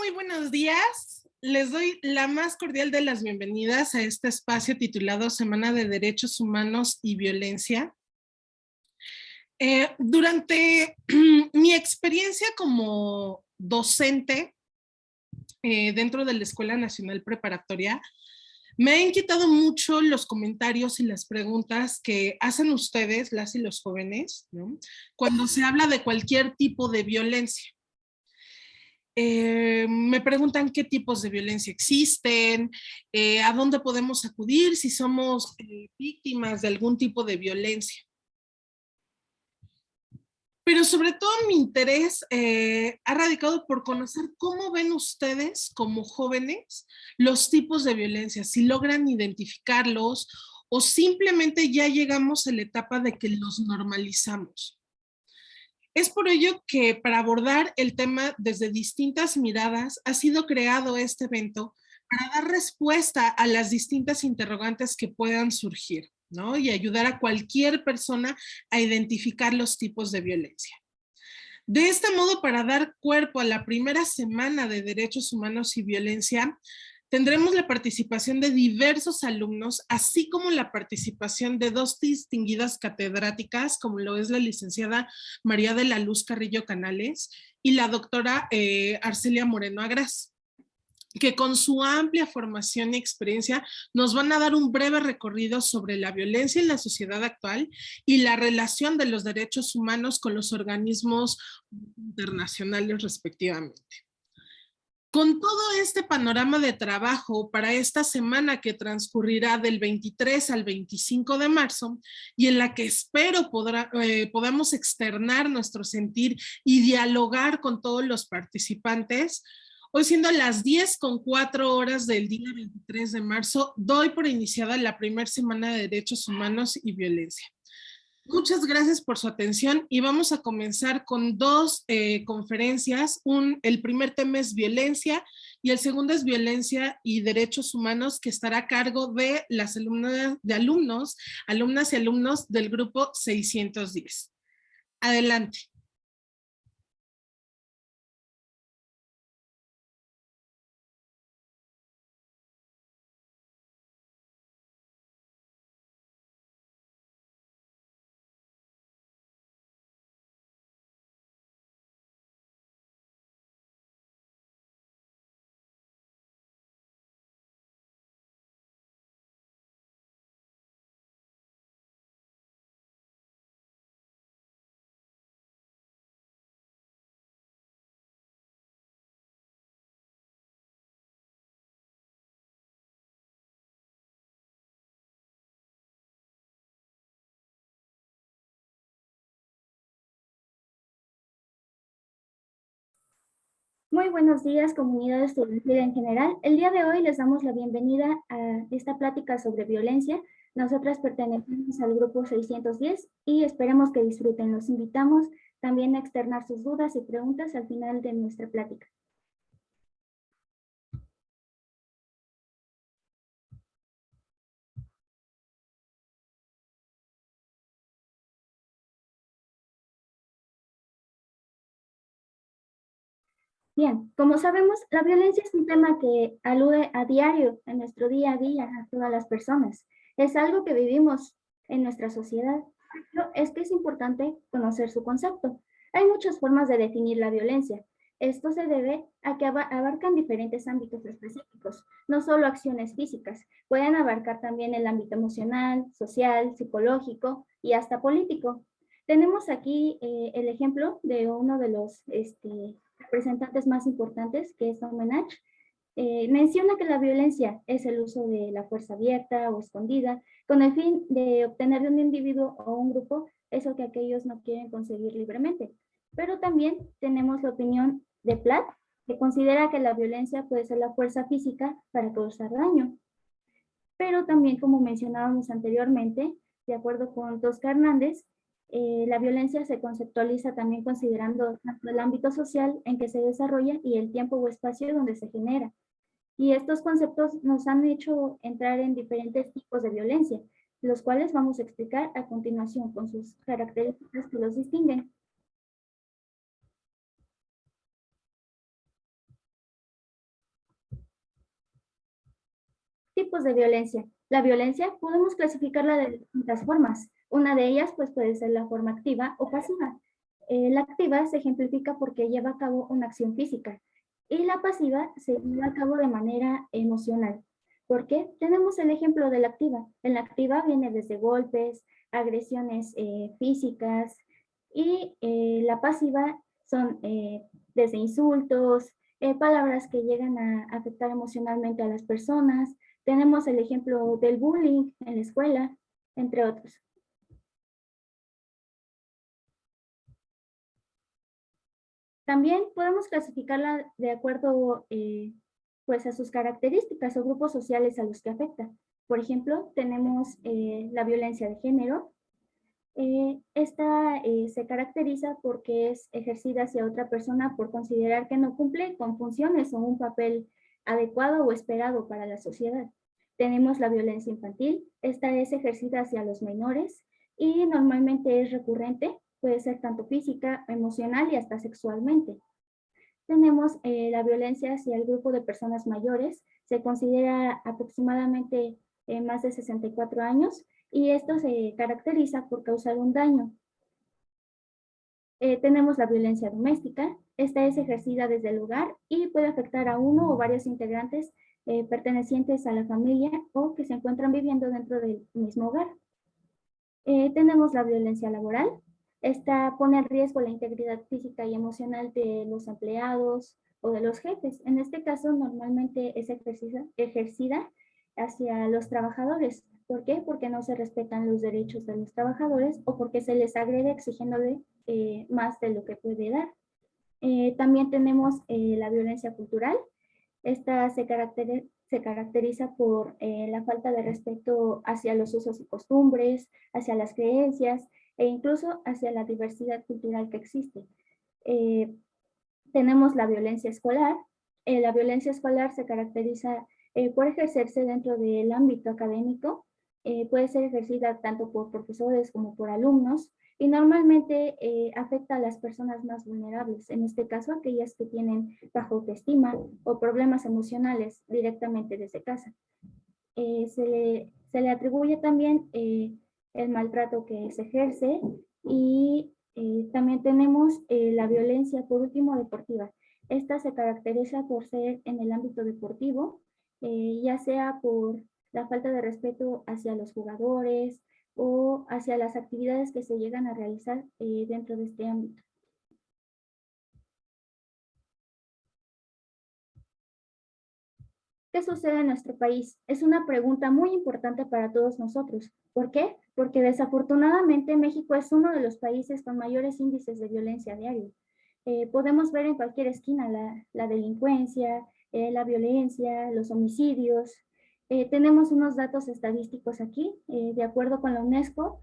muy buenos días. Les doy la más cordial de las bienvenidas a este espacio titulado Semana de Derechos Humanos y Violencia. Durante mi experiencia como docente dentro de la Escuela Nacional Preparatoria, me ha inquietado mucho los comentarios y las preguntas que hacen ustedes, las y los jóvenes, ¿no? Cuando se habla de cualquier tipo de violencia. Me preguntan qué tipos de violencia existen, a dónde podemos acudir si somos víctimas de algún tipo de violencia. Pero sobre todo mi interés ha radicado por conocer cómo ven ustedes como jóvenes los tipos de violencia, si logran identificarlos o simplemente ya llegamos a la etapa de que los normalizamos. Es por ello que para abordar el tema desde distintas miradas ha sido creado este evento para dar respuesta a las distintas interrogantes que puedan surgir, ¿no? Y ayudar a cualquier persona a identificar los tipos de violencia. De este modo, para dar cuerpo a la primera semana de Derechos Humanos y Violencia, tendremos la participación de diversos alumnos, así como la participación de dos distinguidas catedráticas, como lo es la licenciada María de la Luz Carrillo Canales y la doctora Arcelia Moreno Agras, que con su amplia formación y experiencia nos van a dar un breve recorrido sobre la violencia en la sociedad actual y la relación de los derechos humanos con los organismos internacionales respectivamente. Con todo este panorama de trabajo para esta semana que transcurrirá del 23 al 25 de marzo y en la que espero podamos externar nuestro sentir y dialogar con todos los participantes, hoy siendo las 10:04 del día 23 de marzo, doy por iniciada la primera semana de Derechos Humanos y Violencia. Muchas gracias por su atención y vamos a comenzar con dos conferencias. El primer tema es violencia y el segundo es violencia y derechos humanos, que estará a cargo de las alumnas y alumnos del grupo 610. Adelante. Muy buenos días, comunidad estudiantil en general. El día de hoy les damos la bienvenida a esta plática sobre violencia. Nosotras pertenecemos al grupo 610 y esperemos que disfruten. Los invitamos también a externar sus dudas y preguntas al final de nuestra plática. Bien, como sabemos, la violencia es un tema que alude a diario en nuestro día a día a todas las personas. Es algo que vivimos en nuestra sociedad, pero es que es importante conocer su concepto. Hay muchas formas de definir la violencia. Esto se debe a que abarcan diferentes ámbitos específicos, no solo acciones físicas, pueden abarcar también el ámbito emocional, social, psicológico y hasta político. Tenemos aquí el ejemplo de uno de los representantes más importantes, que es Domenech. Menciona que la violencia es el uso de la fuerza abierta o escondida con el fin de obtener de un individuo o un grupo eso que aquellos no quieren conseguir libremente. Pero también tenemos la opinión de Platt, que considera que la violencia puede ser la fuerza física para causar daño. Pero también, como mencionábamos anteriormente, de acuerdo con Tosca Hernández, la violencia se conceptualiza también considerando tanto el ámbito social en que se desarrolla y el tiempo o espacio donde se genera. Y estos conceptos nos han hecho entrar en diferentes tipos de violencia, los cuales vamos a explicar a continuación con sus características que los distinguen. Tipos de violencia. La violencia podemos clasificarla de distintas formas. Una de ellas pues, puede ser la forma activa o pasiva. La activa se ejemplifica porque lleva a cabo una acción física y la pasiva se lleva a cabo de manera emocional. ¿Por qué? Tenemos el ejemplo de la activa. En la activa viene desde golpes, agresiones físicas y la pasiva son desde insultos, palabras que llegan a afectar emocionalmente a las personas. Tenemos el ejemplo del bullying en la escuela, entre otros. También podemos clasificarla de acuerdo pues a sus características o grupos sociales a los que afecta. Por ejemplo, tenemos la violencia de género. Esta se caracteriza porque es ejercida hacia otra persona por considerar que no cumple con funciones o un papel adecuado o esperado para la sociedad. Tenemos la violencia infantil. Esta es ejercida hacia los menores y normalmente es recurrente. Puede ser tanto física, emocional y hasta sexualmente. Tenemos la violencia hacia el grupo de personas mayores. Se considera aproximadamente más de 64 años y esto se caracteriza por causar un daño. Tenemos la violencia doméstica. Esta es ejercida desde el hogar y puede afectar a uno o varios integrantes pertenecientes a la familia o que se encuentran viviendo dentro del mismo hogar. Tenemos la violencia laboral. Esta pone en riesgo la integridad física y emocional de los empleados o de los jefes. En este caso, normalmente es ejercida hacia los trabajadores. ¿Por qué? Porque no se respetan los derechos de los trabajadores o porque se les agrede exigiéndole más de lo que puede dar. También tenemos la violencia cultural. Esta se caracteriza por la falta de respeto hacia los usos y costumbres, hacia las creencias e incluso hacia la diversidad cultural que existe. Tenemos la violencia escolar. La violencia escolar se caracteriza por ejercerse dentro del ámbito académico. Puede ser ejercida tanto por profesores como por alumnos y normalmente afecta a las personas más vulnerables, en este caso aquellas que tienen baja autoestima o problemas emocionales directamente desde casa. Se le atribuye también el maltrato que se ejerce y también tenemos la violencia, por último, deportiva. Esta se caracteriza por ser en el ámbito deportivo, ya sea por la falta de respeto hacia los jugadores o hacia las actividades que se llegan a realizar dentro de este ámbito. ¿Qué sucede en nuestro país? Es una pregunta muy importante para todos nosotros. ¿Por qué? Porque desafortunadamente México es uno de los países con mayores índices de violencia diario. Podemos ver en cualquier esquina la delincuencia, la violencia, los homicidios. Tenemos unos datos estadísticos aquí. De acuerdo con la UNESCO,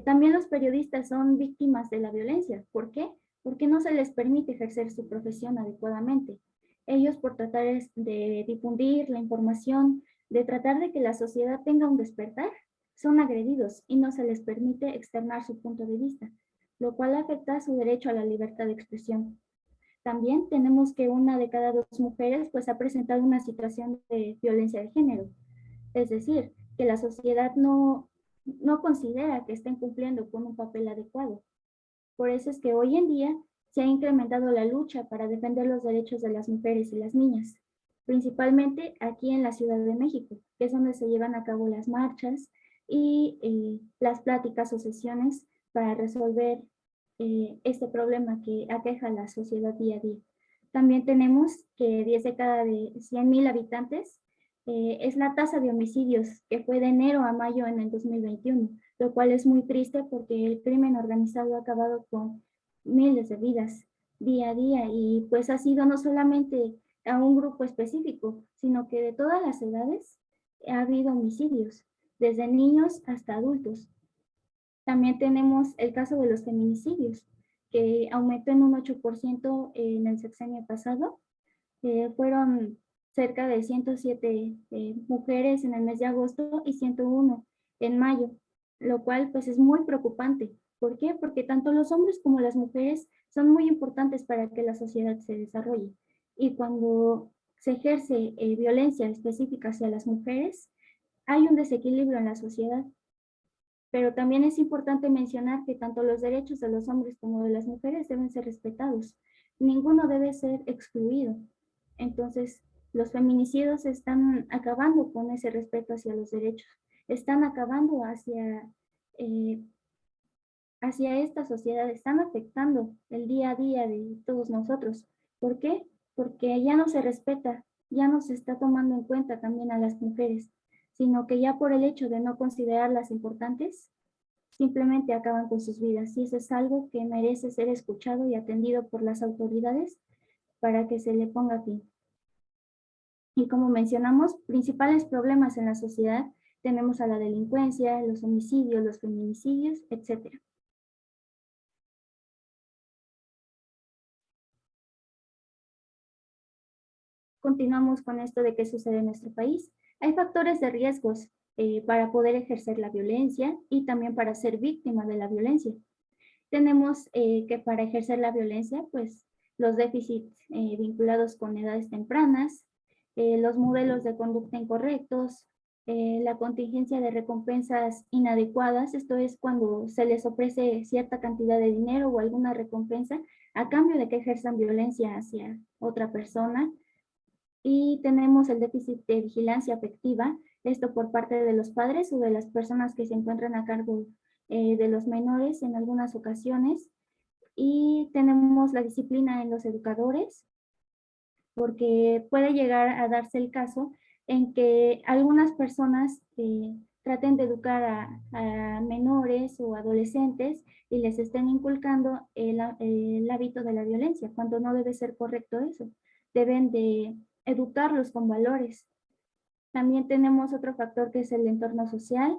también los periodistas son víctimas de la violencia. ¿Por qué? Porque no se les permite ejercer su profesión adecuadamente. Ellos por tratar de difundir la información, de tratar de que la sociedad tenga un despertar, son agredidos y no se les permite externar su punto de vista, lo cual afecta su derecho a la libertad de expresión. También tenemos que una de cada dos mujeres pues ha presentado una situación de violencia de género, es decir, que la sociedad no considera que estén cumpliendo con un papel adecuado. Por eso es que hoy en día se ha incrementado la lucha para defender los derechos de las mujeres y las niñas, principalmente aquí en la Ciudad de México, que es donde se llevan a cabo las marchas y las pláticas o sesiones para resolver este problema que aqueja a la sociedad día a día. También tenemos que 10 de cada 100,000 habitantes es la tasa de homicidios que fue de enero a mayo en el 2021, lo cual es muy triste porque el crimen organizado ha acabado con miles de vidas día a día y pues ha sido no solamente a un grupo específico, sino que de todas las edades ha habido homicidios, desde niños hasta adultos. También tenemos el caso de los feminicidios, que aumentó en un 8% en el sexenio pasado. Fueron cerca de 107 mujeres en el mes de agosto y 101 en mayo, lo cual pues es muy preocupante. ¿Por qué? Porque tanto los hombres como las mujeres son muy importantes para que la sociedad se desarrolle. Y cuando se ejerce violencia específica hacia las mujeres, hay un desequilibrio en la sociedad. Pero también es importante mencionar que tanto los derechos de los hombres como de las mujeres deben ser respetados. Ninguno debe ser excluido. Entonces, los feminicidios están acabando con ese respeto hacia los derechos. Están acabando hacia esta sociedad, están afectando el día a día de todos nosotros. ¿Por qué? Porque ya no se respeta, ya no se está tomando en cuenta también a las mujeres, sino que ya por el hecho de no considerarlas importantes, simplemente acaban con sus vidas. Y eso es algo que merece ser escuchado y atendido por las autoridades para que se le ponga fin. Y como mencionamos, principales problemas en la sociedad tenemos a la delincuencia, los homicidios, los feminicidios, etc. Continuamos con esto de qué sucede en nuestro país. Hay factores de riesgos para poder ejercer la violencia y también para ser víctima de la violencia. Tenemos que para ejercer la violencia, pues los déficits vinculados con edades tempranas, los modelos de conducta incorrectos, la contingencia de recompensas inadecuadas, esto es cuando se les ofrece cierta cantidad de dinero o alguna recompensa a cambio de que ejerzan violencia hacia otra persona. Y tenemos el déficit de vigilancia afectiva, esto por parte de los padres o de las personas que se encuentran a cargo de los menores en algunas ocasiones. Y tenemos la disciplina en los educadores, porque puede llegar a darse el caso en que algunas personas traten de educar a menores o adolescentes y les estén inculcando el hábito de la violencia, cuando no debe ser correcto eso. Deben de educarlos con valores. También tenemos otro factor que es el entorno social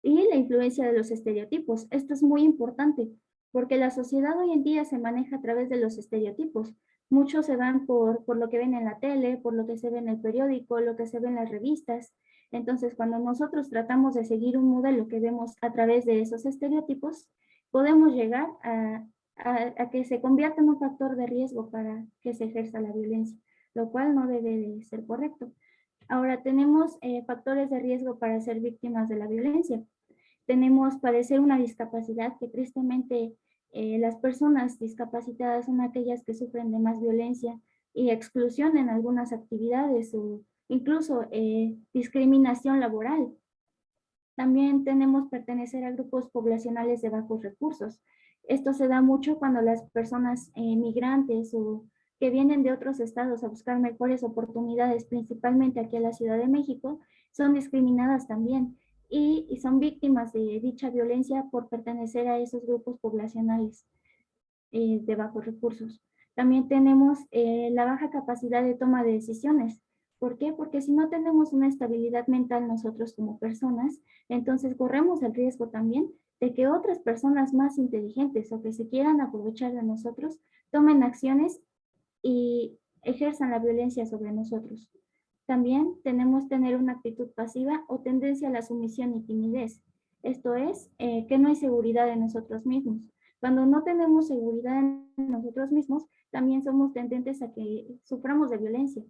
y la influencia de los estereotipos. Esto es muy importante porque la sociedad hoy en día se maneja a través de los estereotipos. Muchos se van por lo que ven en la tele, por lo que se ve en el periódico, lo que se ve en las revistas. Entonces, cuando nosotros tratamos de seguir un modelo que vemos a través de esos estereotipos, podemos llegar a que se convierta en un factor de riesgo para que se ejerza la violencia, lo cual no debe de ser correcto. Ahora tenemos factores de riesgo para ser víctimas de la violencia. Tenemos padecer una discapacidad que tristemente las personas discapacitadas son aquellas que sufren de más violencia y exclusión en algunas actividades o incluso discriminación laboral. También tenemos pertenecer a grupos poblacionales de bajos recursos. Esto se da mucho cuando las personas migrantes o que vienen de otros estados a buscar mejores oportunidades, principalmente aquí en la Ciudad de México, son discriminadas también y son víctimas de dicha violencia por pertenecer a esos grupos poblacionales de bajos recursos. También tenemos la baja capacidad de toma de decisiones. ¿Por qué? Porque si no tenemos una estabilidad mental nosotros como personas, entonces corremos el riesgo también de que otras personas más inteligentes o que se quieran aprovechar de nosotros tomen acciones y ejerzan la violencia sobre nosotros. También tenemos tener una actitud pasiva o tendencia a la sumisión y timidez. Esto es, que no hay seguridad en nosotros mismos. Cuando no tenemos seguridad en nosotros mismos, también somos tendentes a que suframos de violencia.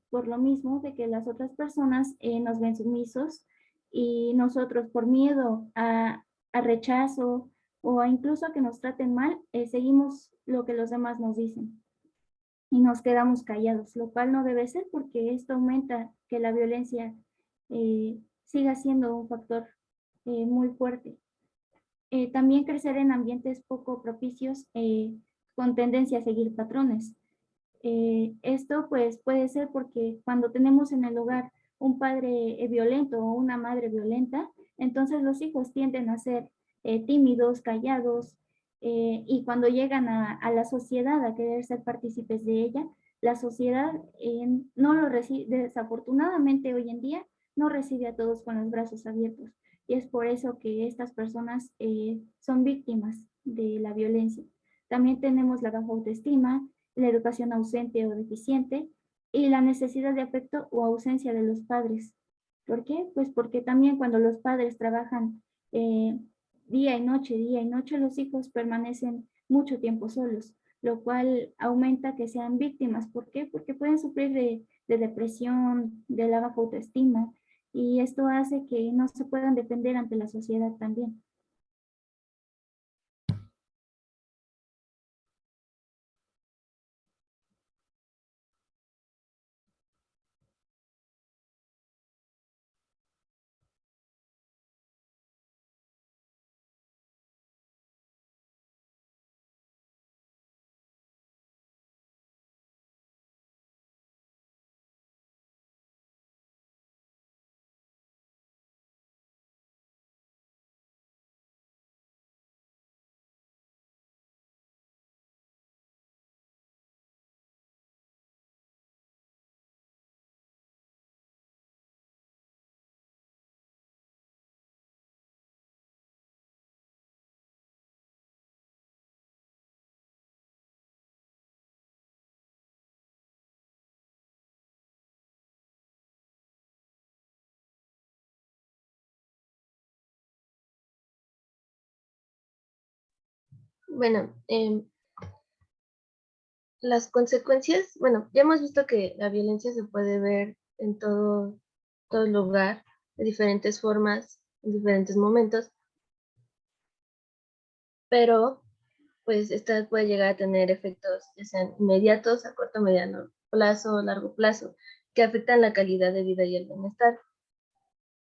Por lo mismo de que las otras personas nos ven sumisos y nosotros por miedo a rechazo o a incluso a que nos traten mal, seguimos lo que los demás nos dicen y nos quedamos callados, lo cual no debe ser porque esto aumenta que la violencia siga siendo un factor muy fuerte. También crecer en ambientes poco propicios con tendencia a seguir patrones. Esto pues puede ser porque cuando tenemos en el hogar un padre violento o una madre violenta, entonces los hijos tienden a ser tímidos, callados, y cuando llegan a la sociedad a querer ser partícipes de ella, la sociedad no lo recibe, desafortunadamente hoy en día no recibe a todos con los brazos abiertos. Y es por eso que estas personas son víctimas de la violencia. También tenemos la baja autoestima, la educación ausente o deficiente y la necesidad de afecto o ausencia de los padres. ¿Por qué? Pues porque también cuando los padres trabajan día y noche, los hijos permanecen mucho tiempo solos, lo cual aumenta que sean víctimas. ¿Por qué? Porque pueden sufrir de depresión, de la baja autoestima, y esto hace que no se puedan defender ante la sociedad también. Bueno, las consecuencias, bueno, ya hemos visto que la violencia se puede ver en todo lugar, de diferentes formas, en diferentes momentos, pero pues esta puede llegar a tener efectos ya sean inmediatos, a corto, mediano plazo, largo plazo, que afectan la calidad de vida y el bienestar.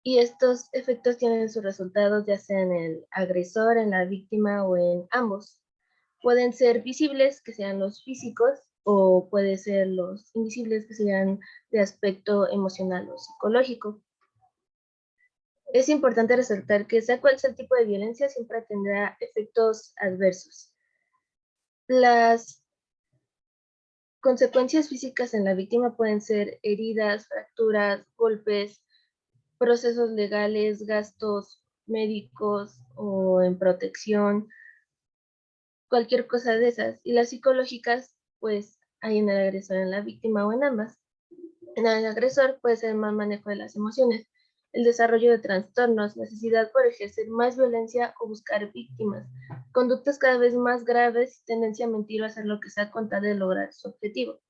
Y estos efectos tienen sus resultados ya sea en el agresor, en la víctima o en ambos. Pueden ser visibles, que sean los físicos, o puede ser los invisibles, que sean de aspecto emocional o psicológico. Es importante resaltar que sea cual sea el tipo de violencia, siempre tendrá efectos adversos. Las consecuencias físicas en la víctima pueden ser heridas, fracturas, golpes, procesos legales, gastos médicos o en protección, cualquier cosa de esas. Y las psicológicas, pues hay en el agresor, en la víctima o en ambas. En el agresor puede ser el mal manejo de las emociones, el desarrollo de trastornos, necesidad por ejercer más violencia o buscar víctimas, conductas cada vez más graves y tendencia a mentir o hacer lo que sea con tal de lograr su objetivo.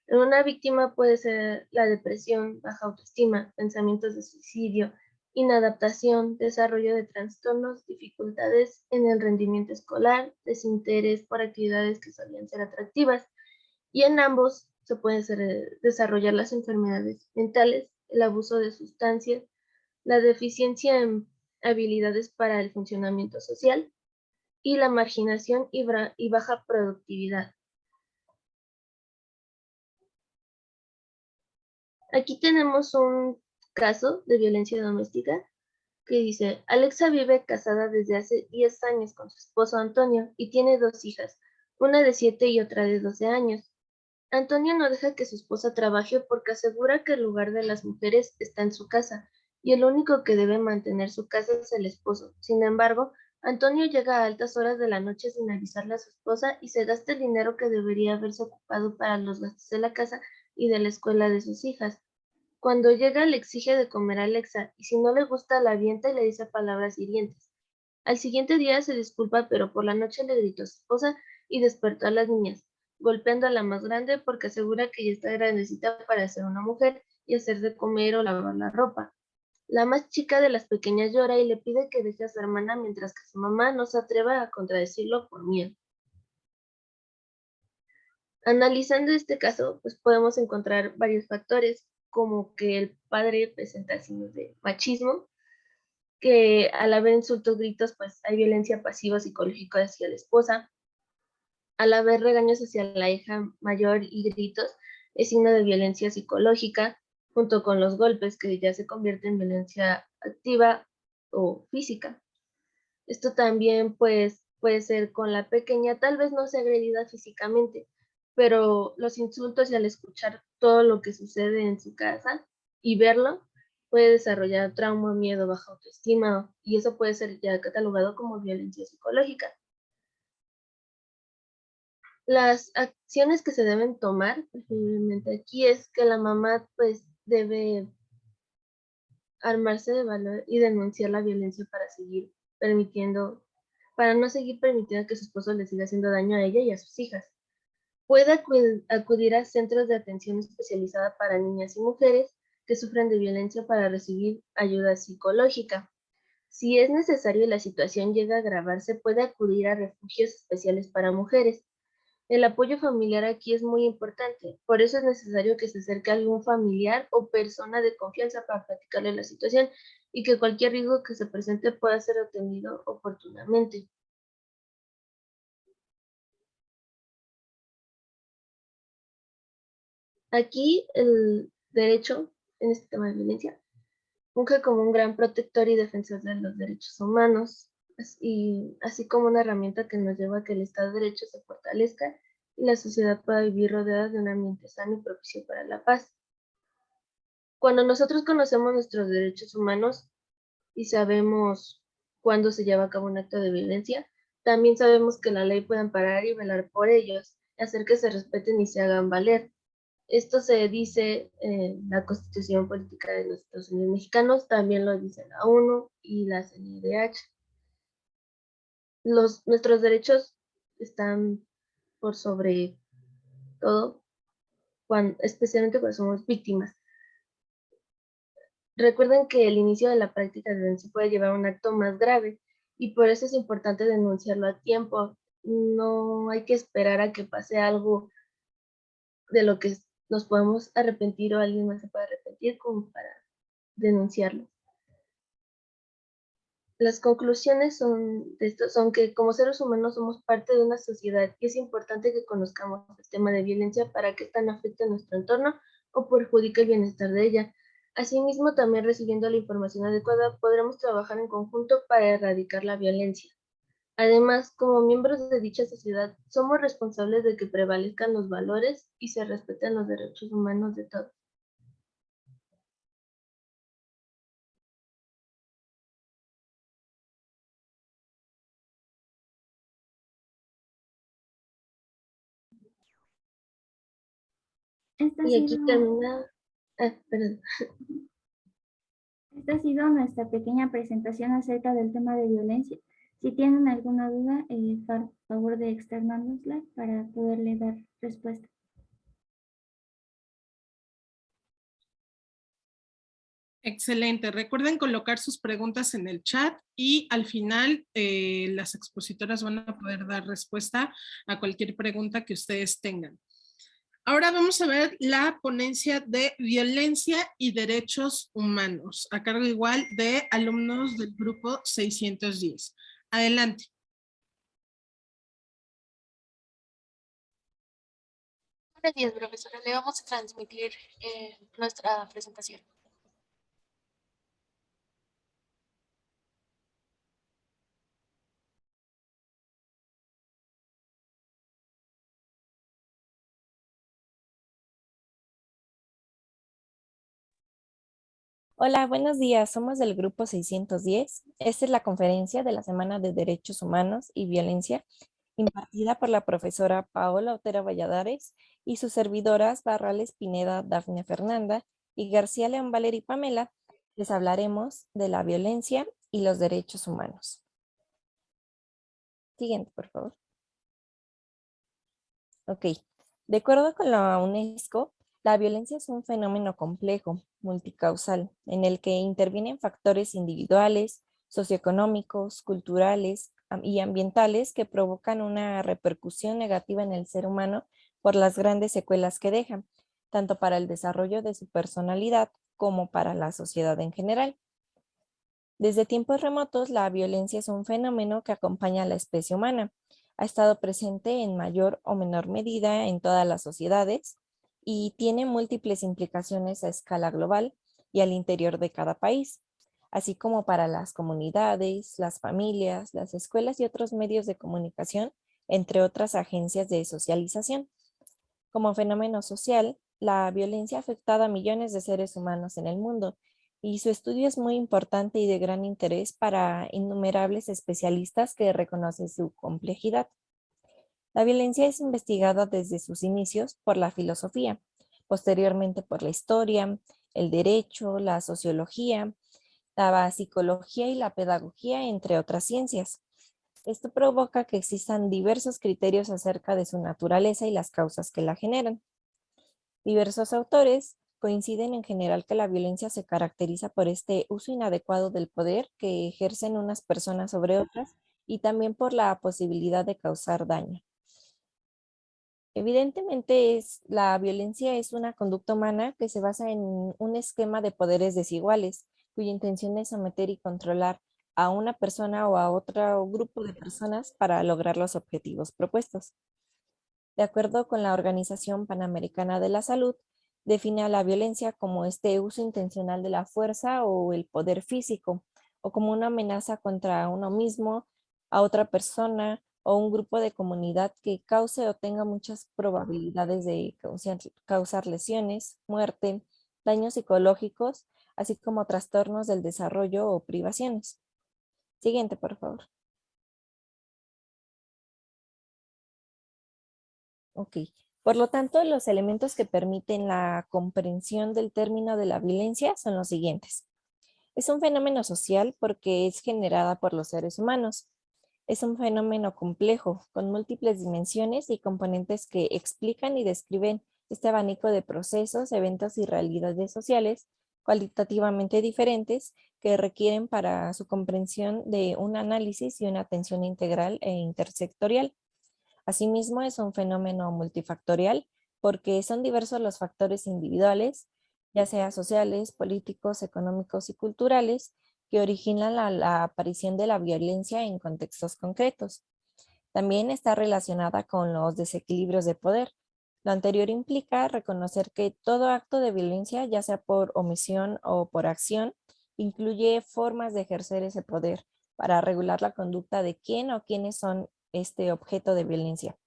En una víctima puede ser la depresión, baja autoestima, pensamientos de suicidio, inadaptación, desarrollo de trastornos, dificultades en el rendimiento escolar, desinterés por actividades que solían ser atractivas. Y en ambos se pueden desarrollar las enfermedades mentales, el abuso de sustancias, la deficiencia en habilidades para el funcionamiento social y la marginación y baja productividad. Aquí tenemos un caso de violencia doméstica que dice, Alexa vive casada desde hace 10 años con su esposo Antonio y tiene 2 hijas, una de 7 y otra de 12 años. Antonio no deja que su esposa trabaje porque asegura que el lugar de las mujeres está en su casa y el único que debe mantener su casa es el esposo. Sin embargo, Antonio llega a altas horas de la noche sin avisarle a su esposa y se gasta el dinero que debería haberse ocupado para los gastos de la casa y de la escuela de sus hijas. Cuando llega le exige de comer a Alexa y si no le gusta la avienta y le dice palabras hirientes. Al siguiente día se disculpa, pero por la noche le gritó a su esposa y despertó a las niñas, golpeando a la más grande porque asegura que ya está grandecita para ser una mujer y hacer de comer o lavar la ropa. La más chica de las pequeñas llora y le pide que deje a su hermana mientras que su mamá no se atreve a contradecirlo por miedo. Analizando este caso, pues podemos encontrar varios factores, como que el padre presenta signos de machismo, que al haber insultos, gritos, pues hay violencia pasiva psicológica hacia la esposa. Al haber regaños hacia la hija mayor y gritos, es signo de violencia psicológica, junto con los golpes, que ya se convierte en violencia activa o física. Esto también pues, puede ser con la pequeña, tal vez no sea agredida físicamente, pero los insultos y al escuchar todo lo que sucede en su casa y verlo, puede desarrollar trauma, miedo, baja autoestima y eso puede ser ya catalogado como violencia psicológica. Las acciones que se deben tomar, preferiblemente aquí, es que la mamá pues debe armarse de valor y denunciar la violencia para no seguir permitiendo que su esposo le siga haciendo daño a ella y a sus hijas. Puede acudir a centros de atención especializada para niñas y mujeres que sufren de violencia para recibir ayuda psicológica. Si es necesario y la situación llega a agravarse, puede acudir a refugios especiales para mujeres. El apoyo familiar aquí es muy importante, por eso es necesario que se acerque a algún familiar o persona de confianza para platicarle la situación y que cualquier riesgo que se presente pueda ser atendido oportunamente. Aquí el derecho en este tema de violencia funge como un gran protector y defensor de los derechos humanos, y así como una herramienta que nos lleva a que el Estado de Derecho se fortalezca y la sociedad pueda vivir rodeada de un ambiente sano y propicio para la paz. Cuando nosotros conocemos nuestros derechos humanos y sabemos cuándo se lleva a cabo un acto de violencia, también sabemos que la ley puede amparar y velar por ellos, hacer que se respeten y se hagan valer. Esto se dice en la Constitución Política de los Estados Unidos Mexicanos, también lo dice la ONU y la CNDH. Nuestros derechos están por sobre todo, especialmente cuando somos víctimas. Recuerden que el inicio de la práctica de violencia puede llevar a un acto más grave y por eso es importante denunciarlo a tiempo. No hay que esperar a que pase algo de lo que nos podemos arrepentir o alguien más se puede arrepentir como para denunciarlo. Las conclusiones de esto son que como seres humanos somos parte de una sociedad y es importante que conozcamos el tema de violencia para que esta no afecte a nuestro entorno o perjudique el bienestar de ella. Asimismo, también recibiendo la información adecuada, podremos trabajar en conjunto para erradicar la violencia. Además, como miembros de dicha sociedad, somos responsables de que prevalezcan los valores y se respeten los derechos humanos de todos. Esta ha Y aquí sido, termina. Perdón. esta ha sido nuestra pequeña presentación acerca del tema de violencia. Si tienen alguna duda, por favor de externárnosla para poderle dar respuesta. Excelente. Recuerden colocar sus preguntas en el chat y al final las expositoras van a poder dar respuesta a cualquier pregunta que ustedes tengan. Ahora vamos a ver la ponencia de violencia y derechos humanos, a cargo igual de alumnos del grupo 610. Adelante. Buenos días, profesora. Le vamos a transmitir nuestra presentación. Hola, buenos días. Somos del grupo 610. Esta es la conferencia de la Semana de Derechos Humanos y Violencia impartida por la profesora Paola Otero Valladares y sus servidoras Barrales Pineda Dafne Fernanda y García León Valery Pamela. Les hablaremos de la violencia y los derechos humanos. Siguiente, por favor. Ok. De acuerdo con la UNESCO, la violencia es un fenómeno complejo, multicausal, en el que intervienen factores individuales, socioeconómicos, culturales y ambientales que provocan una repercusión negativa en el ser humano por las grandes secuelas que dejan, tanto para el desarrollo de su personalidad como para la sociedad en general. Desde tiempos remotos, la violencia es un fenómeno que acompaña a la especie humana. Ha estado presente en mayor o menor medida en todas las sociedades y tiene múltiples implicaciones a escala global y al interior de cada país, así como para las comunidades, las familias, las escuelas y otros medios de comunicación, entre otras agencias de socialización. Como fenómeno social, la violencia ha afectado a millones de seres humanos en el mundo y su estudio es muy importante y de gran interés para innumerables especialistas que reconocen su complejidad. La violencia es investigada desde sus inicios por la filosofía, posteriormente por la historia, el derecho, la sociología, la psicología y la pedagogía, entre otras ciencias. Esto provoca que existan diversos criterios acerca de su naturaleza y las causas que la generan. Diversos autores coinciden en general que la violencia se caracteriza por este uso inadecuado del poder que ejercen unas personas sobre otras y también por la posibilidad de causar daño. Evidentemente, la violencia es una conducta humana que se basa en un esquema de poderes desiguales, cuya intención es someter y controlar a una persona o a otro grupo de personas para lograr los objetivos propuestos. De acuerdo con la Organización Panamericana de la Salud, define a la violencia como este uso intencional de la fuerza o el poder físico, o como una amenaza contra uno mismo, a otra persona o un grupo de comunidad que cause o tenga muchas probabilidades de causar lesiones, muerte, daños psicológicos, así como trastornos del desarrollo o privaciones. Siguiente, por favor. Ok. Por lo tanto, los elementos que permiten la comprensión del término de la violencia son los siguientes. Es un fenómeno social porque es generada por los seres humanos. Es un fenómeno complejo, con múltiples dimensiones y componentes que explican y describen este abanico de procesos, eventos y realidades sociales cualitativamente diferentes que requieren para su comprensión de un análisis y una atención integral e intersectorial. Asimismo, es un fenómeno multifactorial porque son diversos los factores individuales, ya sea sociales, políticos, económicos y culturales, que originan la aparición de la violencia en contextos concretos. También está relacionada con los desequilibrios de poder. Lo anterior implica reconocer que todo acto de violencia, ya sea por omisión o por acción, incluye formas de ejercer ese poder para regular la conducta de quién o quiénes son este objeto de violencia.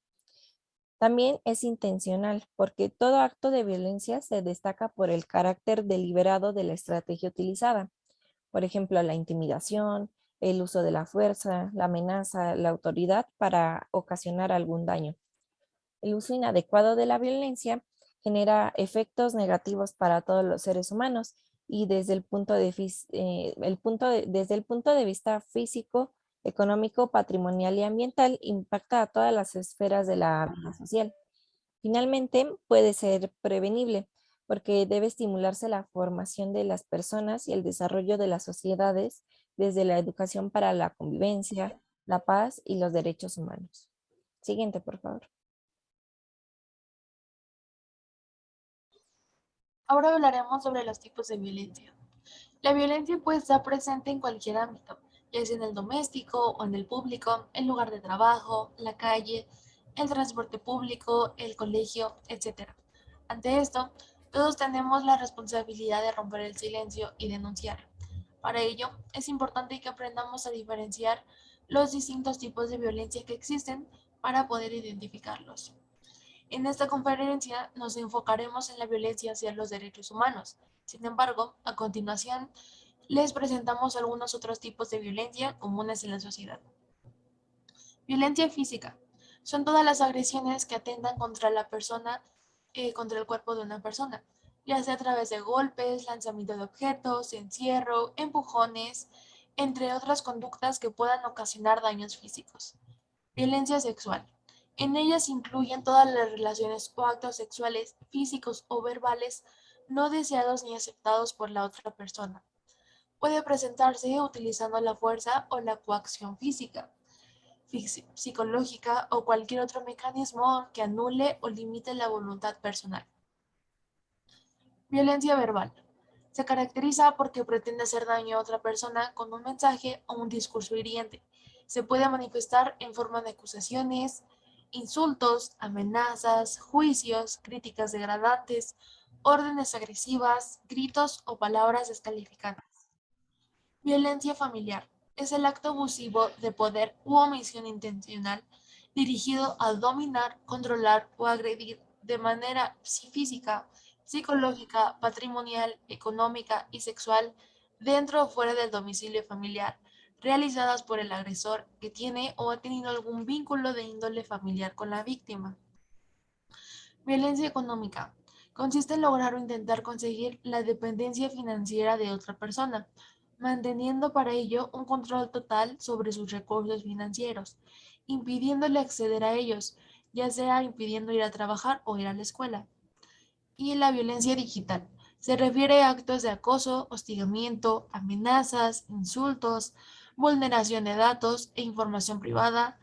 También es intencional, porque todo acto de violencia se destaca por el carácter deliberado de la estrategia utilizada. Por ejemplo, la intimidación, el uso de la fuerza, la amenaza, la autoridad para ocasionar algún daño. El uso inadecuado de la violencia genera efectos negativos para todos los seres humanos y desde desde el punto de vista físico, económico, patrimonial y ambiental impacta a todas las esferas de la vida social. Finalmente, puede ser prevenible porque debe estimularse la formación de las personas y el desarrollo de las sociedades desde la educación para la convivencia, la paz y los derechos humanos. Siguiente, por favor. Ahora hablaremos sobre los tipos de violencia. La violencia puede estar presente en cualquier ámbito, ya sea en el doméstico o en el público, el lugar de trabajo, la calle, el transporte público, el colegio, etc. Ante esto, todos tenemos la responsabilidad de romper el silencio y denunciar. Para ello, es importante que aprendamos a diferenciar los distintos tipos de violencia que existen para poder identificarlos. En esta conferencia nos enfocaremos en la violencia hacia los derechos humanos. Sin embargo, a continuación, les presentamos algunos otros tipos de violencia comunes en la sociedad. Violencia física. Son todas las agresiones que atentan contra la persona, contra el cuerpo de una persona, ya sea a través de golpes, lanzamiento de objetos, encierro, empujones, entre otras conductas que puedan ocasionar daños físicos. Violencia sexual. En ellas incluyen todas las relaciones o actos sexuales, físicos o verbales no deseados ni aceptados por la otra persona. Puede presentarse utilizando la fuerza o la coacción física, psicológica o cualquier otro mecanismo que anule o limite la voluntad personal. Violencia verbal. Se caracteriza porque pretende hacer daño a otra persona con un mensaje o un discurso hiriente. Se puede manifestar en forma de acusaciones, insultos, amenazas, juicios, críticas degradantes, órdenes agresivas, gritos o palabras descalificantes. Violencia familiar. Es el acto abusivo de poder u omisión intencional dirigido a dominar, controlar o agredir de manera física, psicológica, patrimonial, económica y sexual dentro o fuera del domicilio familiar, realizadas por el agresor que tiene o ha tenido algún vínculo de índole familiar con la víctima. Violencia económica. Consiste en lograr o intentar conseguir la dependencia financiera de otra persona, manteniendo para ello un control total sobre sus recursos financieros, impidiéndole acceder a ellos, ya sea impidiendo ir a trabajar o ir a la escuela. Y la violencia digital. Se refiere a actos de acoso, hostigamiento, amenazas, insultos, vulneración de datos e información privada,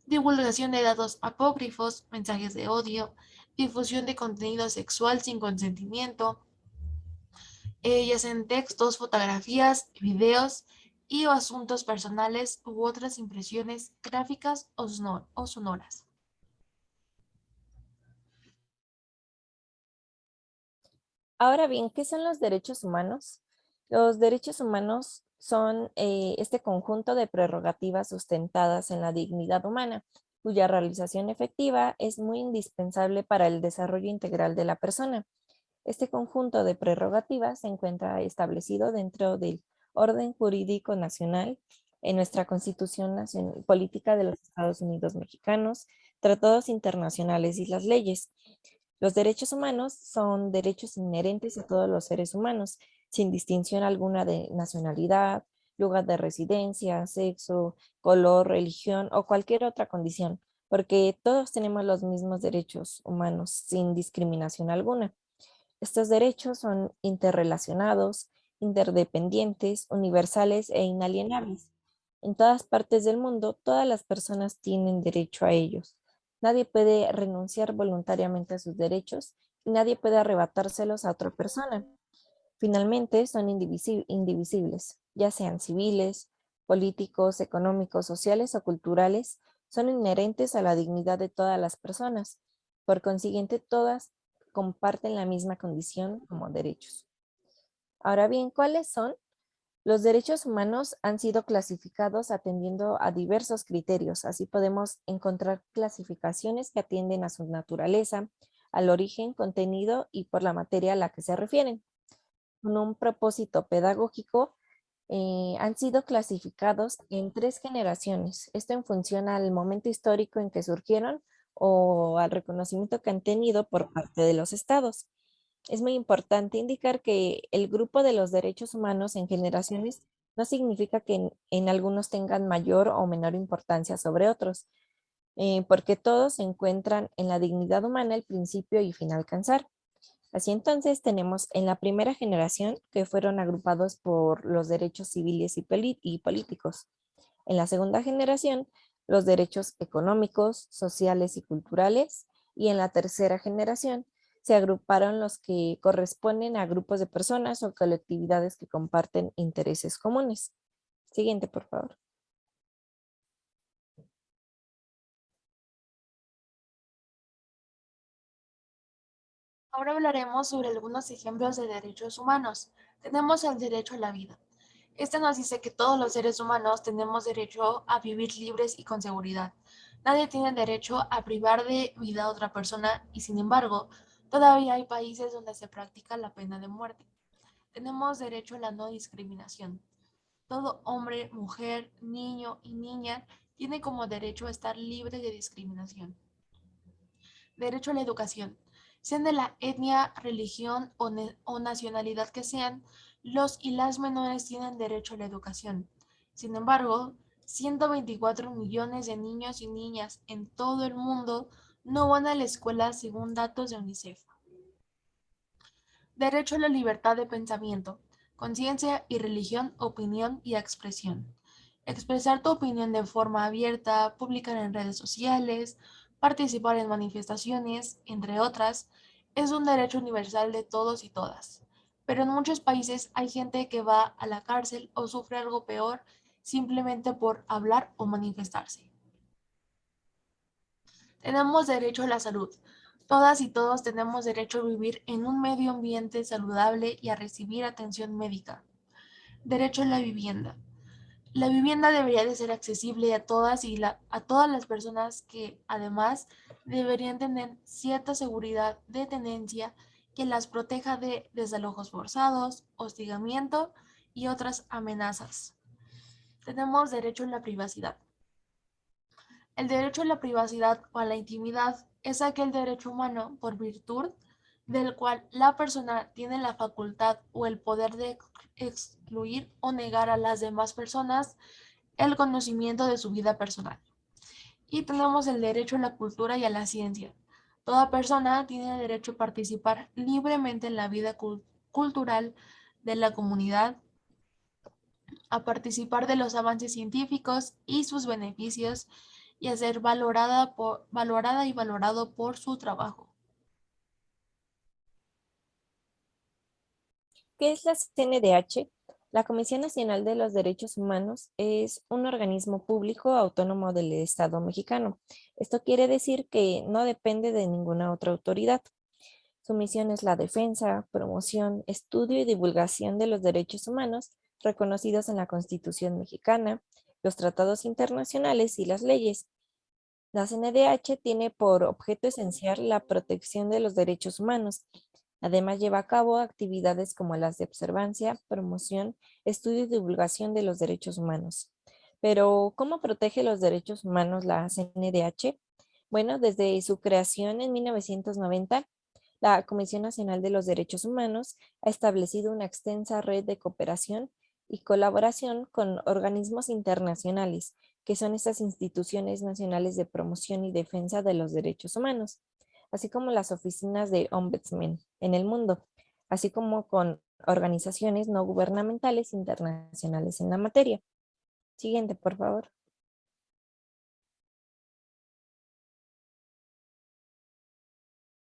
divulgación de datos apócrifos, mensajes de odio, difusión de contenido sexual sin consentimiento, ya sean textos, fotografías, videos y o asuntos personales u otras impresiones gráficas o sonoras. Ahora bien, ¿qué son los derechos humanos? Los derechos humanos son este conjunto de prerrogativas sustentadas en la dignidad humana, cuya realización efectiva es muy indispensable para el desarrollo integral de la persona. Este conjunto de prerrogativas se encuentra establecido dentro del orden jurídico nacional, en nuestra Constitución Política de los Estados Unidos Mexicanos, tratados internacionales y las leyes. Los derechos humanos son derechos inherentes a todos los seres humanos, sin distinción alguna de nacionalidad, lugar de residencia, sexo, color, religión o cualquier otra condición, porque todos tenemos los mismos derechos humanos sin discriminación alguna. Estos derechos son interrelacionados, interdependientes, universales e inalienables. En todas partes del mundo, todas las personas tienen derecho a ellos. Nadie puede renunciar voluntariamente a sus derechos y nadie puede arrebatárselos a otra persona. Finalmente, son indivisibles, ya sean civiles, políticos, económicos, sociales o culturales, son inherentes a la dignidad de todas las personas. Por consiguiente, todas comparten la misma condición como derechos. Ahora bien, ¿cuáles son? Los derechos humanos han sido clasificados atendiendo a diversos criterios. Así podemos encontrar clasificaciones que atienden a su naturaleza, al origen, contenido y por la materia a la que se refieren. Con un propósito pedagógico, han sido clasificados en 3 generaciones. Esto en función al momento histórico en que surgieron o al reconocimiento que han tenido por parte de los estados. Es muy importante indicar que el grupo de los derechos humanos en generaciones no significa que en algunos tengan mayor o menor importancia sobre otros, porque todos se encuentran en la dignidad humana el principio y fin a alcanzar. Así entonces tenemos en la primera generación que fueron agrupados por los derechos civiles y políticos. En la segunda generación, los derechos económicos, sociales y culturales. Y en la tercera generación se agruparon los que corresponden a grupos de personas o colectividades que comparten intereses comunes. Siguiente, por favor. Ahora hablaremos sobre algunos ejemplos de derechos humanos. Tenemos el derecho a la vida. Este nos dice que todos los seres humanos tenemos derecho a vivir libres y con seguridad. Nadie tiene derecho a privar de vida a otra persona y, sin embargo, todavía hay países donde se practica la pena de muerte. Tenemos derecho a la no discriminación. Todo hombre, mujer, niño y niña tiene como derecho a estar libre de discriminación. Derecho a la educación. Sean de la etnia, religión o nacionalidad que sean, los y las menores tienen derecho a la educación. Sin embargo, 124 millones de niños y niñas en todo el mundo no van a la escuela según datos de UNICEF. Derecho a la libertad de pensamiento, conciencia y religión, opinión y expresión. Expresar tu opinión de forma abierta, publicar en redes sociales, participar en manifestaciones, entre otras, es un derecho universal de todos y todas. Pero en muchos países hay gente que va a la cárcel o sufre algo peor simplemente por hablar o manifestarse. Tenemos derecho a la salud. Todas y todos tenemos derecho a vivir en un medio ambiente saludable y a recibir atención médica. Derecho a la vivienda. La vivienda debería de ser accesible a todas a todas las personas que además deberían tener cierta seguridad de tenencia que las proteja de desalojos forzados, hostigamiento y otras amenazas. Tenemos derecho a la privacidad. El derecho a la privacidad o a la intimidad es aquel derecho humano por virtud del cual la persona tiene la facultad o el poder de excluir o negar a las demás personas el conocimiento de su vida personal. Y tenemos el derecho a la cultura y a la ciencia. Toda persona tiene derecho a participar libremente en la vida cultural de la comunidad, a participar de los avances científicos y sus beneficios y a ser valorada y valorado por su trabajo. ¿Qué es la CNDH? La Comisión Nacional de los Derechos Humanos es un organismo público autónomo del Estado mexicano. Esto quiere decir que no depende de ninguna otra autoridad. Su misión es la defensa, promoción, estudio y divulgación de los derechos humanos reconocidos en la Constitución mexicana, los tratados internacionales y las leyes. La CNDH tiene por objeto esencial la protección de los derechos humanos. Además, lleva a cabo actividades como las de observancia, promoción, estudio y divulgación de los derechos humanos. Pero, ¿cómo protege los derechos humanos la CNDH? Bueno, desde su creación en 1990, la Comisión Nacional de los Derechos Humanos ha establecido una extensa red de cooperación y colaboración con organismos internacionales, que son estas instituciones nacionales de promoción y defensa de los derechos humanos, así como las oficinas de ombudsman en el mundo, así como con organizaciones no gubernamentales internacionales en la materia. Siguiente, por favor.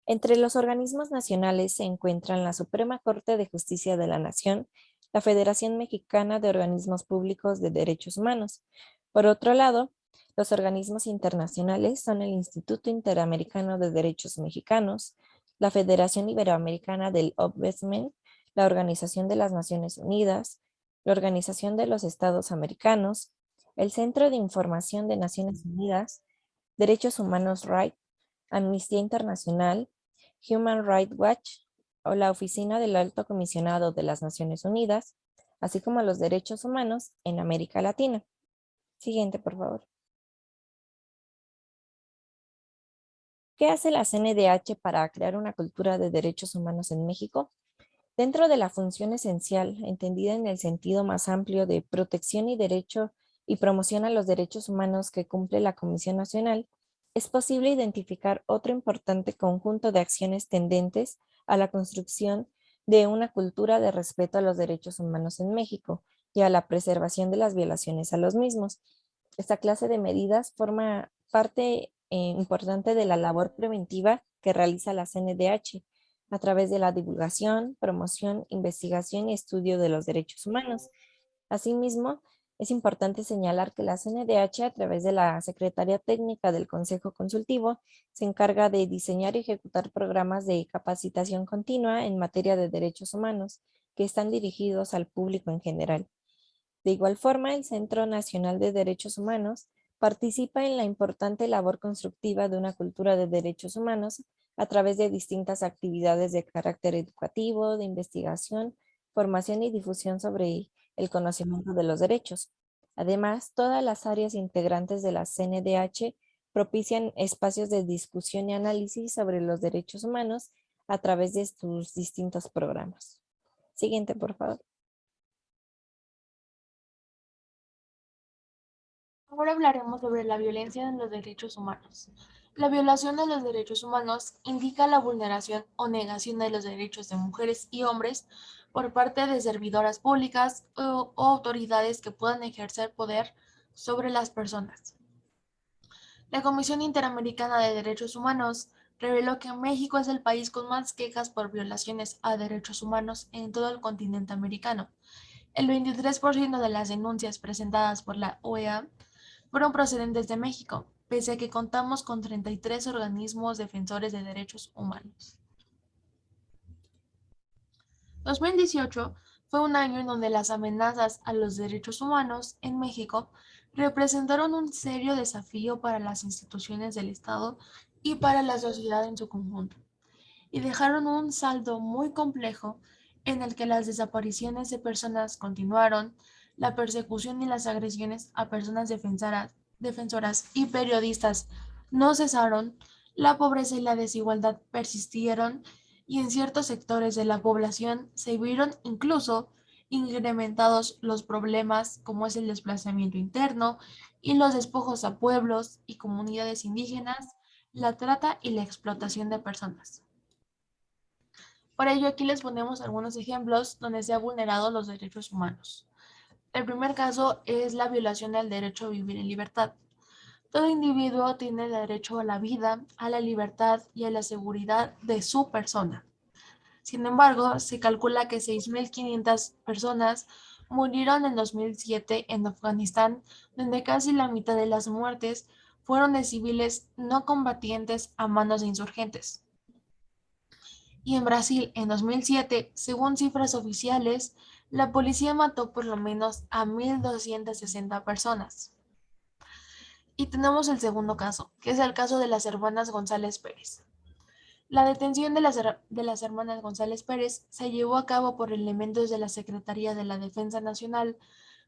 Entre los organismos nacionales se encuentran la Suprema Corte de Justicia de la Nación, la Federación Mexicana de Organismos Públicos de Derechos Humanos. Por otro lado, los organismos internacionales son el Instituto Interamericano de Derechos Mexicanos, la Federación Iberoamericana del Ombudsman, la Organización de las Naciones Unidas, la Organización de los Estados Americanos, el Centro de Información de Naciones Unidas, Derechos Humanos RIGHT, Amnistía Internacional, Human Rights Watch o la Oficina del Alto Comisionado de las Naciones Unidas, así como los derechos humanos en América Latina. Siguiente, por favor. ¿Qué hace la CNDH para crear una cultura de derechos humanos en México? Dentro de la función esencial, entendida en el sentido más amplio de protección y derecho y promoción a los derechos humanos que cumple la Comisión Nacional, es posible identificar otro importante conjunto de acciones tendentes a la construcción de una cultura de respeto a los derechos humanos en México y a la preservación de las violaciones a los mismos. Esta clase de medidas forma parte importante de la labor preventiva que realiza la CNDH a través de la divulgación, promoción, investigación y estudio de los derechos humanos. Asimismo, es importante señalar que la CNDH, a través de la Secretaría Técnica del Consejo Consultivo, se encarga de diseñar y ejecutar programas de capacitación continua en materia de derechos humanos que están dirigidos al público en general. De igual forma, el Centro Nacional de Derechos Humanos participa en la importante labor constructiva de una cultura de derechos humanos a través de distintas actividades de carácter educativo, de investigación, formación y difusión sobre el conocimiento de los derechos. Además, todas las áreas integrantes de la CNDH propician espacios de discusión y análisis sobre los derechos humanos a través de sus distintos programas. Siguiente, por favor. Ahora hablaremos sobre la violencia en los derechos humanos. La violación de los derechos humanos indica la vulneración o negación de los derechos de mujeres y hombres por parte de servidoras públicas o autoridades que puedan ejercer poder sobre las personas. La Comisión Interamericana de Derechos Humanos reveló que México es el país con más quejas por violaciones a derechos humanos en todo el continente americano. El 23% de las denuncias presentadas por la OEA fueron procedentes de México, pese a que contamos con 33 organismos defensores de derechos humanos. 2018 fue un año en donde las amenazas a los derechos humanos en México representaron un serio desafío para las instituciones del Estado y para la sociedad en su conjunto, y dejaron un saldo muy complejo en el que las desapariciones de personas continuaron, la persecución y las agresiones a personas defensoras y periodistas no cesaron, la pobreza y la desigualdad persistieron y en ciertos sectores de la población se vieron incluso incrementados los problemas como es el desplazamiento interno y los despojos a pueblos y comunidades indígenas, la trata y la explotación de personas. Por ello, aquí les ponemos algunos ejemplos donde se han vulnerado los derechos humanos. El primer caso es la violación del derecho a vivir en libertad. Todo individuo tiene el derecho a la vida, a la libertad y a la seguridad de su persona. Sin embargo, se calcula que 6.500 personas murieron en 2007 en Afganistán, donde casi la mitad de las muertes fueron de civiles no combatientes a manos de insurgentes. Y en Brasil, en 2007, según cifras oficiales, la policía mató por lo menos a 1.260 personas. Y tenemos el segundo caso, que es el caso de las hermanas González Pérez. La detención de las hermanas González Pérez se llevó a cabo por elementos de la Secretaría de la Defensa Nacional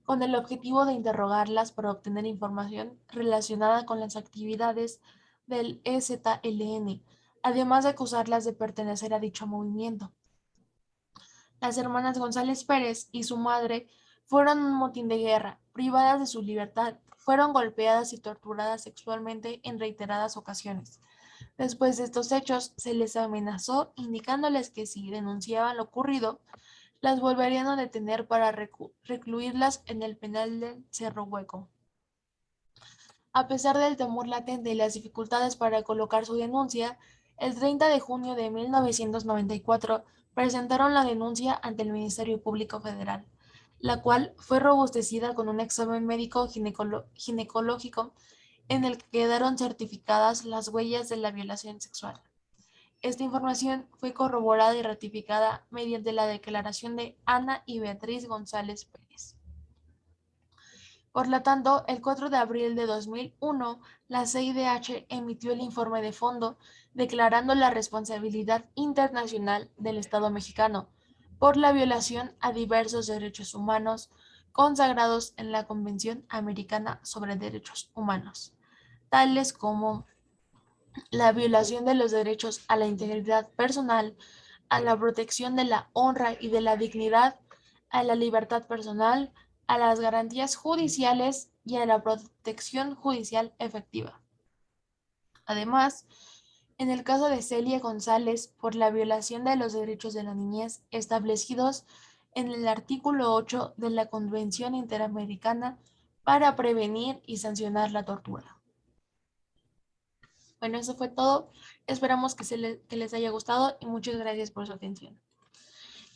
con el objetivo de interrogarlas para obtener información relacionada con las actividades del EZLN, además de acusarlas de pertenecer a dicho movimiento. Las hermanas González Pérez y su madre fueron un motín de guerra, privadas de su libertad, fueron golpeadas y torturadas sexualmente en reiteradas ocasiones. Después de estos hechos, se les amenazó indicándoles que si denunciaban lo ocurrido, las volverían a detener para recluirlas en el penal del Cerro Hueco. A pesar del temor latente y las dificultades para colocar su denuncia, el 30 de junio de 1994 presentaron la denuncia ante el Ministerio Público Federal, la cual fue robustecida con un examen médico ginecológico en el que quedaron certificadas las huellas de la violación sexual. Esta información fue corroborada y ratificada mediante la declaración de Ana y Beatriz González Pérez. Por lo tanto, el 4 de abril de 2001, la CIDH emitió el informe de fondo declarando la responsabilidad internacional del Estado mexicano por la violación a diversos derechos humanos consagrados en la Convención Americana sobre Derechos Humanos, tales como la violación de los derechos a la integridad personal, a la protección de la honra y de la dignidad, a la libertad personal, a las garantías judiciales y a la protección judicial efectiva. Además, en el caso de Celia González, por la violación de los derechos de la niñez establecidos en el artículo 8 de la Convención Interamericana para prevenir y sancionar la tortura. Bueno, eso fue todo. Esperamos que les haya gustado y muchas gracias por su atención.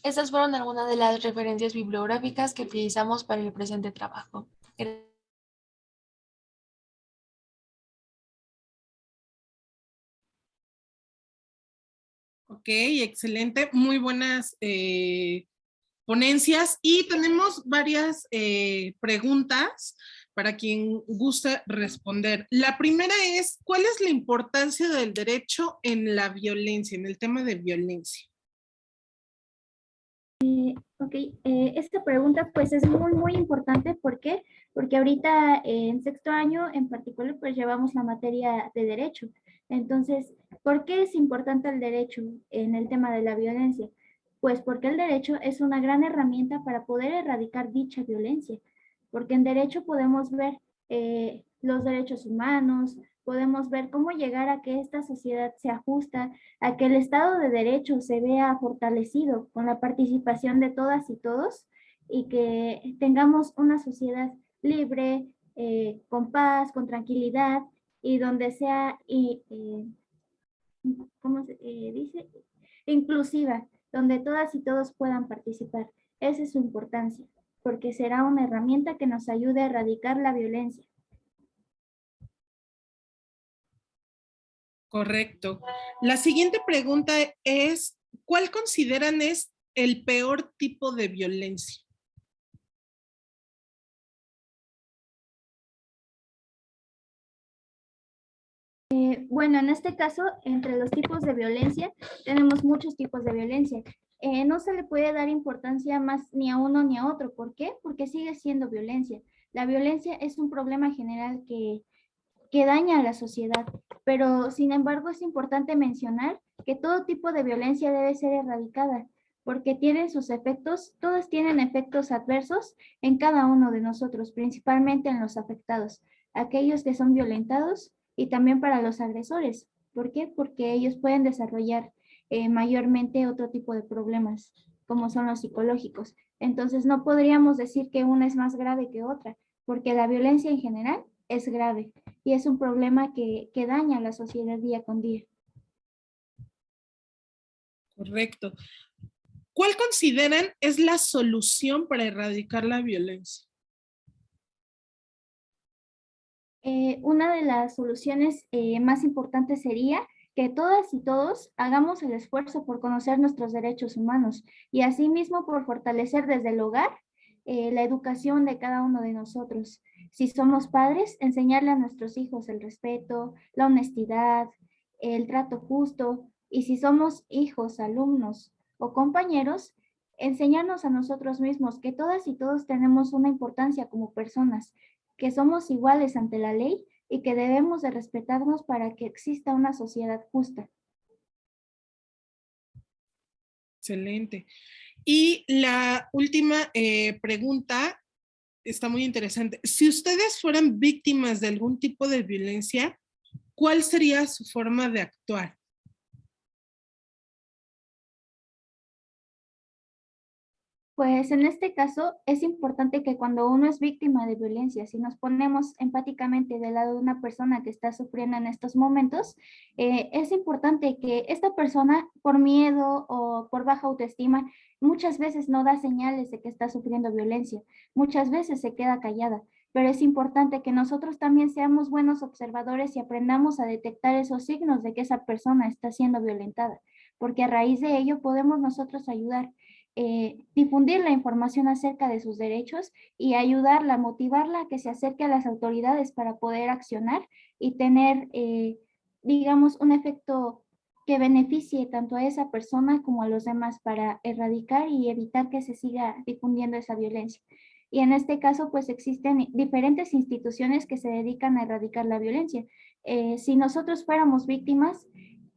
Estas fueron algunas de las referencias bibliográficas que utilizamos para el presente trabajo. Ok, excelente. Muy buenas ponencias y tenemos varias preguntas para quien guste responder. La primera es, ¿cuál es la importancia del derecho en la violencia, en el tema de violencia? Ok, esta pregunta pues es muy importante. ¿Por qué? Porque ahorita en sexto año en particular pues llevamos la materia de derecho. Entonces, ¿por qué es importante el derecho en el tema de la violencia? Pues porque el derecho es una gran herramienta para poder erradicar dicha violencia. Porque en derecho podemos ver los derechos humanos, podemos ver cómo llegar a que esta sociedad se ajusta, a que el Estado de Derecho se vea fortalecido con la participación de todas y todos y que tengamos una sociedad libre, con paz, con tranquilidad y donde sea, ¿cómo se dice? Inclusiva, donde todas y todos puedan participar. Esa es su importancia, porque será una herramienta que nos ayude a erradicar la violencia. Correcto. La siguiente pregunta es, ¿cuál consideran es el peor tipo de violencia? Bueno, en este caso, entre los tipos de violencia, tenemos muchos tipos de violencia. No se le puede dar importancia más ni a uno ni a otro. ¿Por qué? Porque sigue siendo violencia. La violencia es un problema general que daña a la sociedad, pero sin embargo es importante mencionar que todo tipo de violencia debe ser erradicada, porque tienen sus efectos, todos tienen efectos adversos en cada uno de nosotros, principalmente en los afectados, aquellos que son violentados y también para los agresores. ¿Por qué? Porque ellos pueden desarrollar mayormente otro tipo de problemas, como son los psicológicos. Entonces, no podríamos decir que una es más grave que otra, porque la violencia en general es grave y es un problema que daña a la sociedad día con día. Correcto. ¿Cuál consideran es la solución para erradicar la violencia? Una de las soluciones más importantes sería que todas y todos hagamos el esfuerzo por conocer nuestros derechos humanos y asimismo por fortalecer desde el hogar la educación de cada uno de nosotros. Si somos padres, enseñarle a nuestros hijos el respeto, la honestidad, el trato justo, y si somos hijos, alumnos o compañeros, enseñarnos a nosotros mismos que todas y todos tenemos una importancia como personas, que somos iguales ante la ley y que debemos de respetarnos para que exista una sociedad justa. Excelente. Y la última pregunta está muy interesante. Si ustedes fueran víctimas de algún tipo de violencia, ¿cuál sería su forma de actuar? Pues en este caso es importante que cuando uno es víctima de violencia, si nos ponemos empáticamente del lado de una persona que está sufriendo en estos momentos, es importante que esta persona por miedo o por baja autoestima muchas veces no da señales de que está sufriendo violencia, muchas veces se queda callada, pero es importante que nosotros también seamos buenos observadores y aprendamos a detectar esos signos de que esa persona está siendo violentada, porque a raíz de ello podemos nosotros ayudar. Difundir la información acerca de sus derechos y ayudarla, motivarla a que se acerque a las autoridades para poder accionar y tener, digamos, un efecto que beneficie tanto a esa persona como a los demás para erradicar y evitar que se siga difundiendo esa violencia. Y en este caso, pues existen diferentes instituciones que se dedican a erradicar la violencia. Si nosotros fuéramos víctimas,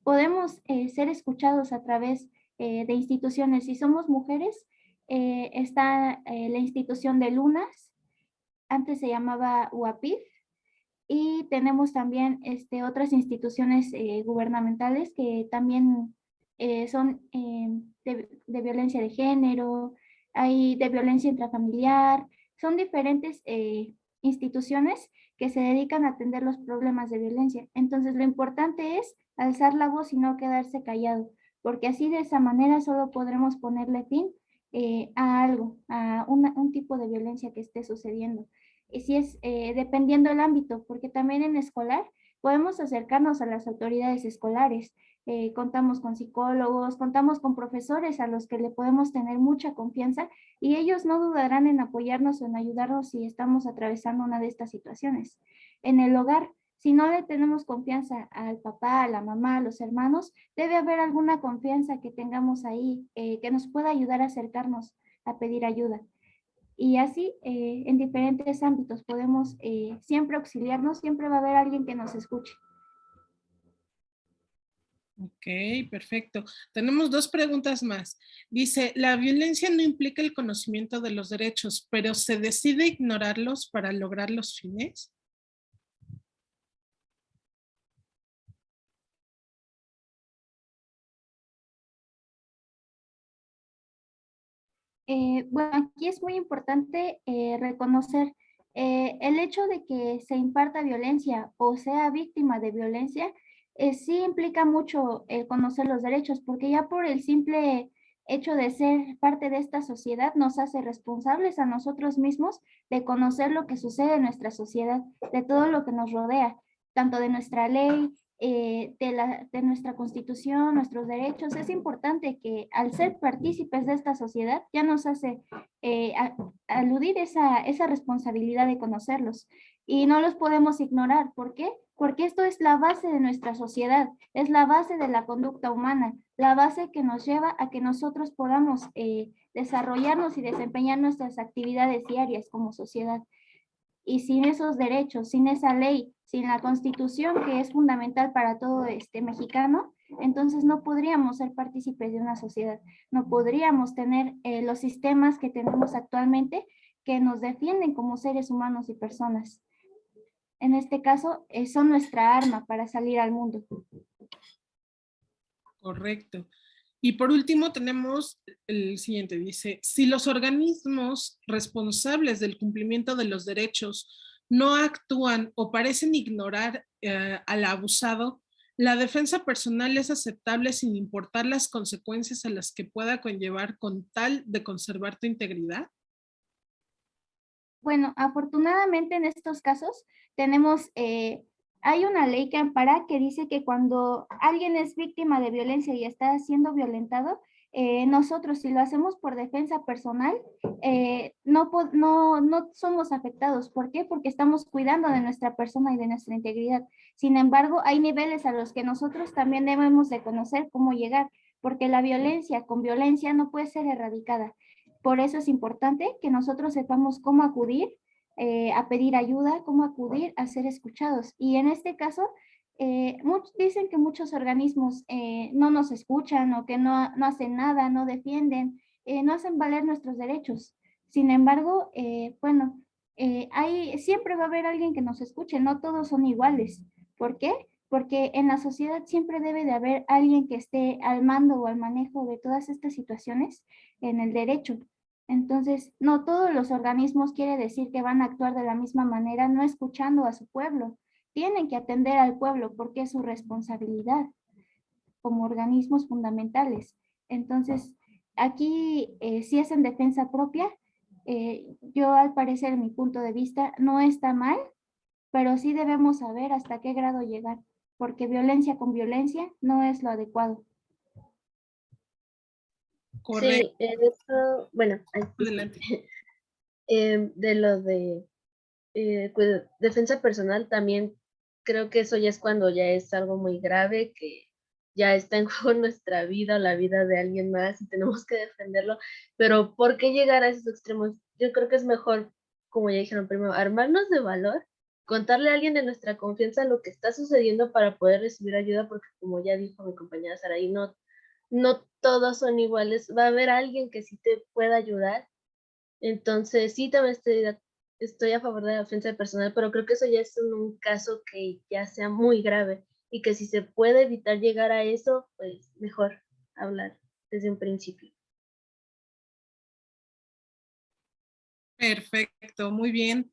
podemos ser escuchados a través de instituciones. Si somos mujeres, está la institución de Lunas, antes se llamaba UAPIF, y tenemos también otras instituciones gubernamentales que también son de violencia de género, hay de violencia intrafamiliar, son diferentes instituciones que se dedican a atender los problemas de violencia. Entonces, lo importante es alzar la voz y no quedarse callado, porque así de esa manera solo podremos ponerle fin a algo, a un tipo de violencia que esté sucediendo. Y si es dependiendo del ámbito, porque también en escolar podemos acercarnos a las autoridades escolares. Contamos con psicólogos, contamos con profesores a los que le podemos tener mucha confianza y ellos no dudarán en apoyarnos o en ayudarnos si estamos atravesando una de estas situaciones. En el hogar, si no le tenemos confianza al papá, a la mamá, a los hermanos, debe haber alguna confianza que tengamos ahí que nos pueda ayudar a acercarnos a pedir ayuda. Y así en diferentes ámbitos podemos siempre auxiliarnos, siempre va a haber alguien que nos escuche. Ok, perfecto. Tenemos dos preguntas más. Dice, la violencia no implica el conocimiento de los derechos, pero ¿se decide ignorarlos para lograr los fines? Bueno, aquí es muy importante reconocer el hecho de que se imparta violencia o sea víctima de violencia, sí implica mucho el conocer los derechos, porque ya por el simple hecho de ser parte de esta sociedad nos hace responsables a nosotros mismos de conocer lo que sucede en nuestra sociedad, de todo lo que nos rodea, tanto de nuestra ley, de nuestra constitución, nuestros derechos. Es importante que al ser partícipes de esta sociedad ya nos hace aludir esa responsabilidad de conocerlos y no los podemos ignorar. ¿Por qué? Porque esto es la base de nuestra sociedad, es la base de la conducta humana, la base que nos lleva a que nosotros podamos desarrollarnos y desempeñar nuestras actividades diarias como sociedad. y sin esos derechos, sin esa ley, sin la Constitución que es fundamental para todo mexicano, entonces no podríamos ser partícipes de una sociedad, no podríamos tener los sistemas que tenemos actualmente que nos defienden como seres humanos y personas. En este caso, son nuestra arma para salir al mundo. Correcto. Y por último tenemos el siguiente, dice, si los organismos responsables del cumplimiento de los derechos no actúan o parecen ignorar al abusado, ¿la defensa personal es aceptable sin importar las consecuencias a las que pueda conllevar con tal de conservar tu integridad? Bueno, afortunadamente en estos casos tenemos, hay una ley que ampara que dice que cuando alguien es víctima de violencia y está siendo violentado, nosotros si lo hacemos por defensa personal, no somos afectados. ¿Por qué? Porque estamos cuidando de nuestra persona y de nuestra integridad. Sin embargo, hay niveles a los que nosotros también debemos de conocer cómo llegar, porque la violencia con violencia no puede ser erradicada. Por eso es importante que nosotros sepamos cómo acudir a pedir ayuda, cómo acudir a ser escuchados. Y en este caso, dicen que muchos organismos no nos escuchan o que no hacen nada, no defienden, no hacen valer nuestros derechos. Sin embargo, bueno, siempre va a haber alguien que nos escuche, no todos son iguales. ¿Por qué? Porque en la sociedad siempre debe de haber alguien que esté al mando o al manejo de todas estas situaciones en el derecho. Entonces, no todos los organismos quiere decir que van a actuar de la misma manera, no escuchando a su pueblo. Tienen que atender al pueblo porque es su responsabilidad como organismos fundamentales. Entonces, aquí si es en defensa propia, yo al parecer, en mi punto de vista, no está mal, pero sí debemos saber hasta qué grado llegar, porque violencia con violencia no es lo adecuado. Correcto. Sí, eso, bueno, Adelante. de lo de defensa personal también creo que eso ya es cuando ya es algo muy grave, que ya está en juego nuestra vida, la vida de alguien más y tenemos que defenderlo, pero ¿por qué llegar a esos extremos? Yo creo que es mejor, como ya dijeron primero, armarnos de valor, contarle a alguien de nuestra confianza lo que está sucediendo para poder recibir ayuda, porque como ya dijo mi compañera Saraí, no todos son iguales, va a haber alguien que sí te pueda ayudar. Entonces, sí, también estoy a favor de la defensa personal, pero creo que eso ya es un caso que ya sea muy grave y que si se puede evitar llegar a eso, pues mejor hablar desde un principio. Perfecto, muy bien.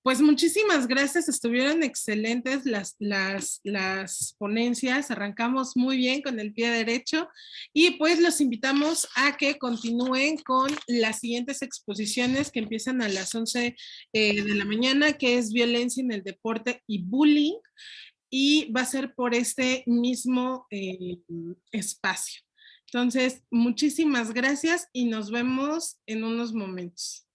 Pues muchísimas gracias, estuvieron excelentes las ponencias, arrancamos muy bien con el pie derecho y pues los invitamos a que continúen con las siguientes exposiciones que empiezan a las 11 de la mañana, que es violencia en el deporte y bullying, y va a ser por este mismo espacio. Entonces, muchísimas gracias y nos vemos en unos momentos.